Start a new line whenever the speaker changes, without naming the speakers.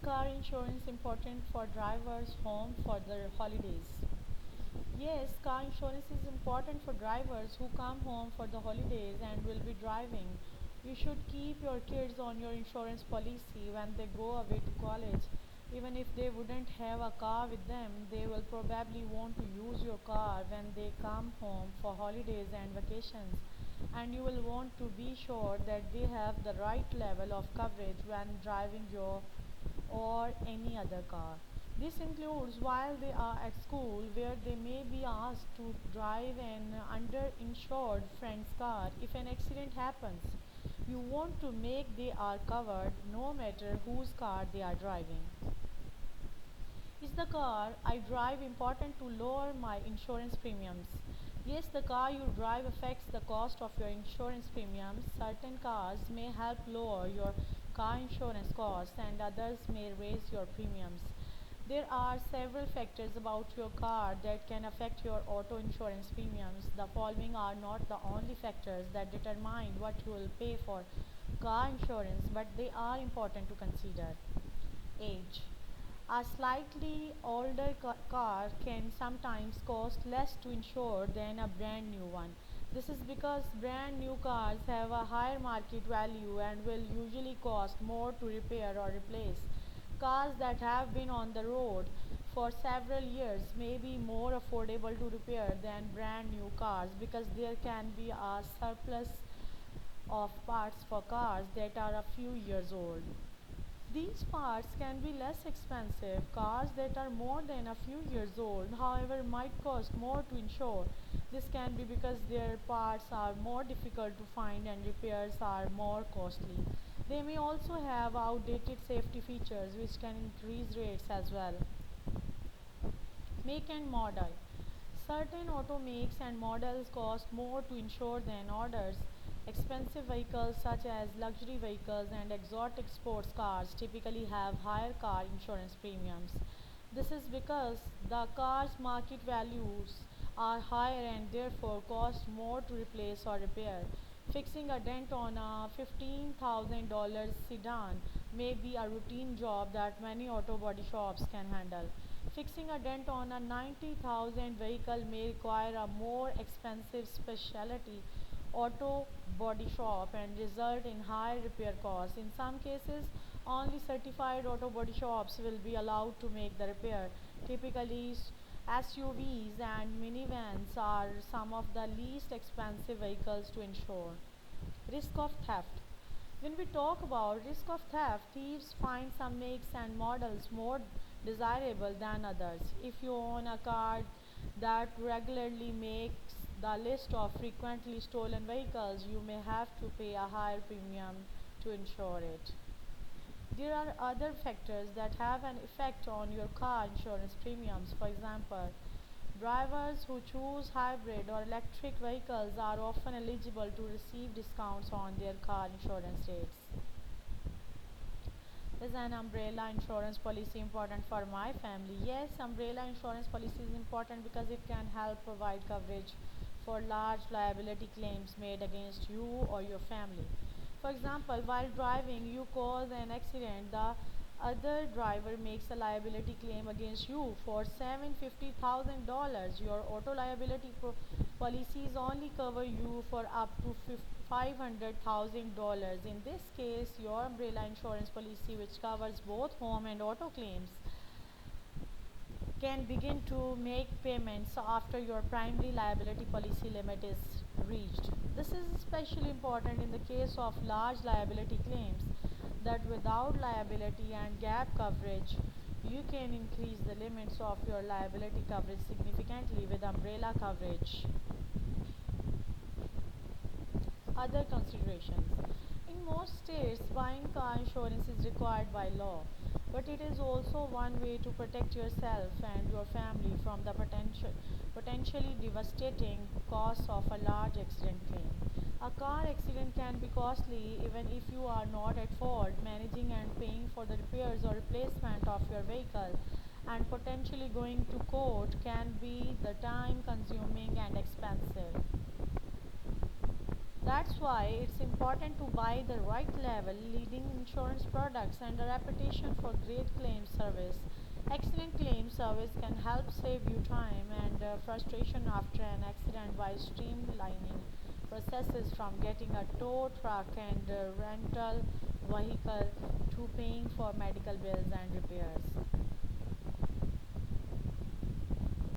car insurance important for drivers home for their holidays? Yes, car insurance is important for drivers who come home for the holidays and will be driving. You should keep your kids on your insurance policy when they go away to college. Even if they wouldn't have a car with them, they will probably want to use your car when they come home for holidays and vacations. And you will want to be sure that they have the right level of coverage when driving your or any other car. This includes while they are at school, where they may be asked to drive an underinsured friend's car if an accident happens. You want to make they are covered no matter whose car they are driving. Is the car I drive important to lower my insurance premiums? Yes, the car you drive affects the cost of your insurance premiums. Certain cars may help lower your car insurance costs, and others may raise your premiums. There are several factors about your car that can affect your auto insurance premiums. The following are not the only factors that determine what you will pay for car insurance, but they are important to consider. Age. A slightly older car can sometimes cost less to insure than a brand new one. This is because brand new cars have a higher market value and will usually cost more to repair or replace. Cars that have been on the road for several years may be more affordable to repair than brand new cars because there can be a surplus of parts for cars that are a few years old. These parts can be less expensive. Cars that are more than a few years old, however, might cost more to insure. This can be because their parts are more difficult to find and repairs are more costly. They may also have outdated safety features which can increase rates as well. Make and model. Certain auto makes and models cost more to insure than others. Expensive vehicles such as luxury vehicles and exotic sports cars typically have higher car insurance premiums. This is because the car's market values are higher and therefore cost more to replace or repair. Fixing a dent on a $15,000 sedan may be a routine job that many auto body shops can handle. Fixing a dent on a 90,000 vehicle may require a more expensive specialty auto body shop and result in high repair costs. In some cases, only certified auto body shops will be allowed to make the repair. Typically, SUVs and minivans are some of the least expensive vehicles to insure. Risk of theft. When we talk about risk of theft, thieves find some makes and models more desirable than others. If you own a car that regularly makes the list of frequently stolen vehicles, you may have to pay a higher premium to insure it. There are other factors that have an effect on your car insurance premiums. For example, drivers who choose hybrid or electric vehicles are often eligible to receive discounts on their car insurance rates. Is an umbrella insurance policy important for my family? Yes, umbrella insurance policy is important because it can help provide coverage for large liability claims made against you or your family. For example, while driving, you cause an accident, the other driver makes a liability claim against you for $750,000. Your auto liability policies only cover you for up to $500,000. In this case, your umbrella insurance policy, which covers both home and auto claims, can begin to make payments after your primary liability policy limit is reached. This is especially important in the case of large liability claims that without liability and gap coverage, you can increase the limits of your liability coverage significantly with umbrella coverage. Other considerations. In most states, buying car insurance is required by law, but it is also one way to protect yourself and your family from the potentially devastating costs of a large accident claim. A car accident can be costly even if you are not at fault. Managing and paying for the repairs or replacement of your vehicle and potentially going to court can be the time consuming and expensive. That's why it's important to buy the right level leading insurance products and a reputation for great claim service. Excellent claim service can help save you time and frustration after an accident by streamlining processes from getting a tow truck and rental vehicle to paying for medical bills and repairs.